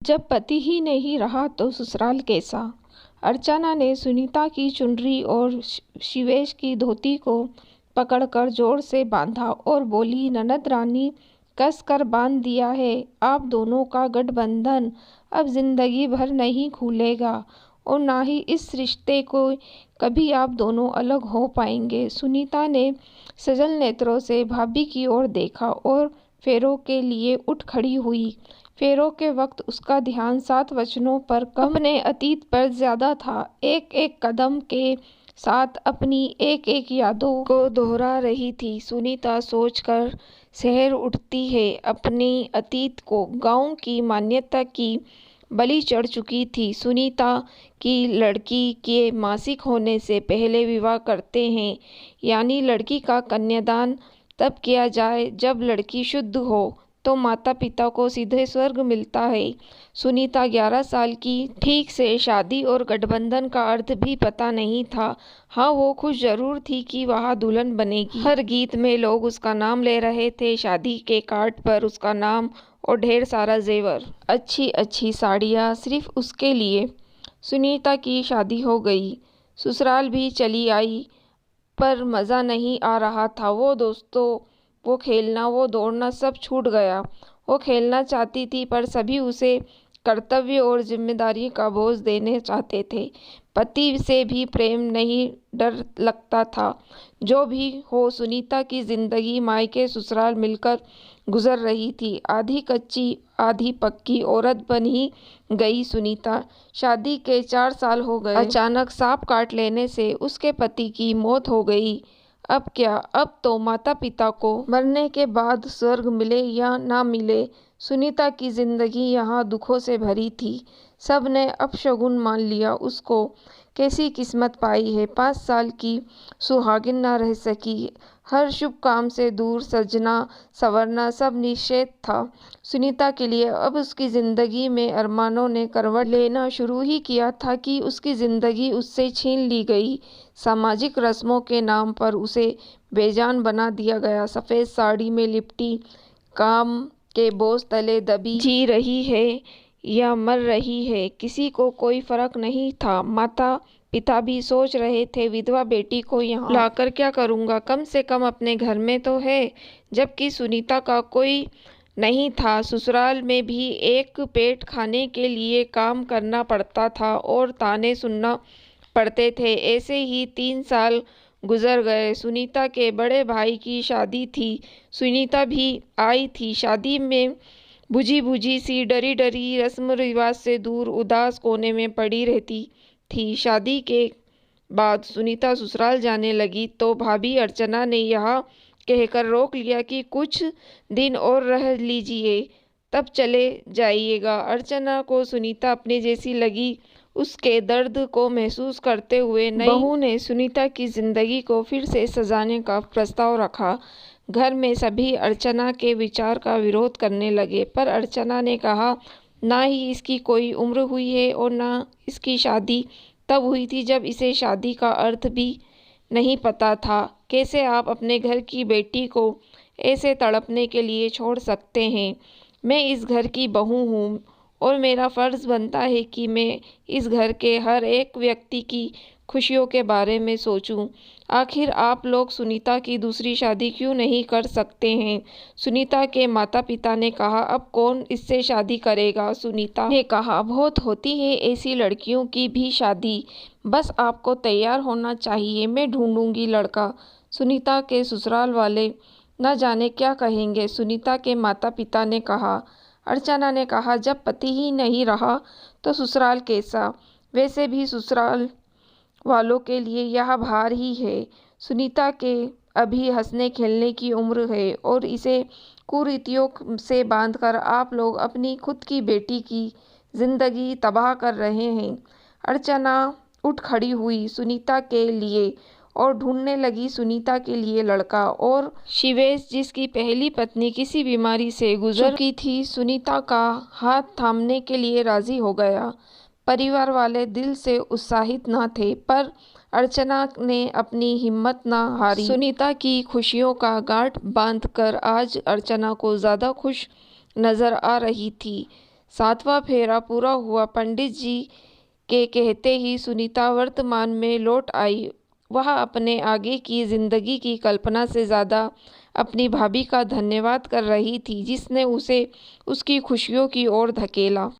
जब पति ही नहीं रहा तो ससुराल कैसा। अर्चना ने सुनीता की चुनरी और शिवेश की धोती को पकड़कर जोर से बांधा और बोली, ननद रानी, कस कर बांध दिया है। आप दोनों का गठबंधन अब जिंदगी भर नहीं खुलेगा और ना ही इस रिश्ते को कभी आप दोनों अलग हो पाएंगे। सुनीता ने सजल नेत्रों से भाभी की ओर देखा और फेरों के लिए उठ खड़ी हुई। फेरों के वक्त उसका ध्यान 7 वचनों पर कम, अपने अतीत पर ज्यादा था। एक एक कदम के साथ अपनी एक एक यादों को दोहरा रही थी। सुनीता सोचकर शहर उठती है अपने अतीत को। गांव की मान्यता की बलि चढ़ चुकी थी। सुनीता की लड़की के मासिक होने से पहले विवाह करते हैं, यानी लड़की का कन्यादान तब किया जाए जब लड़की शुद्ध हो तो माता पिता को सीधे स्वर्ग मिलता है। सुनीता 11 साल की, ठीक से शादी और गठबंधन का अर्थ भी पता नहीं था। हाँ, वो खुश जरूर थी कि वह दुल्हन बनेगी। हर गीत में लोग उसका नाम ले रहे थे, शादी के कार्ड पर उसका नाम और ढेर सारा जेवर, अच्छी अच्छी साड़ियाँ सिर्फ उसके लिए। सुनीता की शादी हो गई, ससुराल भी चली आई, पर मज़ा नहीं आ रहा था। वो दोस्तों, वो खेलना, वो दौड़ना सब छूट गया। वो खेलना चाहती थी पर सभी उसे कर्तव्य और जिम्मेदारी का बोझ देने चाहते थे। पति से भी प्रेम नहीं, डर लगता था। जो भी हो, सुनीता की जिंदगी मायके ससुराल मिलकर गुजर रही थी। आधी कच्ची आधी पक्की औरत बन ही गई सुनीता। शादी के 4 साल हो गए। अचानक सांप काट लेने से उसके पति की मौत हो गई। अब क्या? अब तो माता पिता को मरने के बाद स्वर्ग मिले या ना मिले, सुनीता की जिंदगी यहाँ दुखों से भरी थी। सब ने अपशगुन मान लिया उसको। कैसी किस्मत पाई है, 5 साल की सुहागिन ना रह सकी। हर शुभ काम से दूर, सजना संवरना सब निषेध था सुनीता के लिए। अब उसकी जिंदगी में अरमानों ने करवट लेना शुरू ही किया था कि उसकी जिंदगी उससे छीन ली गई। सामाजिक रस्मों के नाम पर उसे बेजान बना दिया गया। सफ़ेद साड़ी में लिपटी, काम के बोझ तले दबी जी रही है या मर रही है, किसी को कोई फर्क नहीं था। माता पिता भी सोच रहे थे, विधवा बेटी को यहाँ लाकर क्या करूँगा, कम से कम अपने घर में तो है। जबकि सुनीता का कोई नहीं था। ससुराल में भी एक पेट खाने के लिए काम करना पड़ता था और ताने सुनना पड़ते थे। ऐसे ही 3 साल गुजर गए। सुनीता के बड़े भाई की शादी थी। सुनीता भी आई थी। शादी में बुझी बुझी सी, डरी डरी, रस्म रिवाज से दूर, उदास कोने में पड़ी रहती थी। शादी के बाद सुनीता ससुराल जाने लगी तो भाभी अर्चना ने यह कहकर रोक लिया कि कुछ दिन और रह लीजिए, तब चले जाइएगा। अर्चना को सुनीता अपने जैसी लगी। उसके दर्द को महसूस करते हुए नई बहू ने सुनीता की जिंदगी को फिर से सजाने का प्रस्ताव रखा। घर में सभी अर्चना के विचार का विरोध करने लगे, पर अर्चना ने कहा, ना ही इसकी कोई उम्र हुई है और ना इसकी शादी तब हुई थी जब इसे शादी का अर्थ भी नहीं पता था। कैसे आप अपने घर की बेटी को ऐसे तड़पने के लिए छोड़ सकते हैं? मैं इस घर की बहू हूँ और मेरा फर्ज बनता है कि मैं इस घर के हर एक व्यक्ति की खुशियों के बारे में सोचूं। आखिर आप लोग सुनीता की दूसरी शादी क्यों नहीं कर सकते हैं? सुनीता के माता पिता ने कहा, अब कौन इससे शादी करेगा? सुनीता ने कहा, बहुत होती है ऐसी लड़कियों की भी शादी, बस आपको तैयार होना चाहिए, मैं ढूंढूंगी लड़का। सुनीता के ससुराल वाले न जाने क्या कहेंगे, सुनीता के माता पिता ने कहा। अर्चना ने कहा, जब पति ही नहीं रहा तो ससुराल कैसा? वैसे भी ससुराल वालों के लिए यह भार ही है। सुनीता के अभी हंसने खेलने की उम्र है और इसे कुरीतियों से बांधकर आप लोग अपनी खुद की बेटी की जिंदगी तबाह कर रहे हैं। अर्चना उठ खड़ी हुई सुनीता के लिए और ढूंढने लगी सुनीता के लिए लड़का। और शिवेश, जिसकी पहली पत्नी किसी बीमारी से गुजर चुकी थी, सुनीता का हाथ थामने के लिए राजी हो गया। परिवार वाले दिल से उत्साहित न थे, पर अर्चना ने अपनी हिम्मत न हारी। सुनीता की खुशियों का गांठ बांधकर आज अर्चना को ज्यादा खुश नजर आ रही थी। 7वां फेरा पूरा हुआ। पंडित जी के कहते ही सुनीता वर्तमान में लौट आई। वह अपने आगे की जिंदगी की कल्पना से ज़्यादा अपनी भाभी का धन्यवाद कर रही थी, जिसने उसे उसकी खुशियों की ओर धकेला।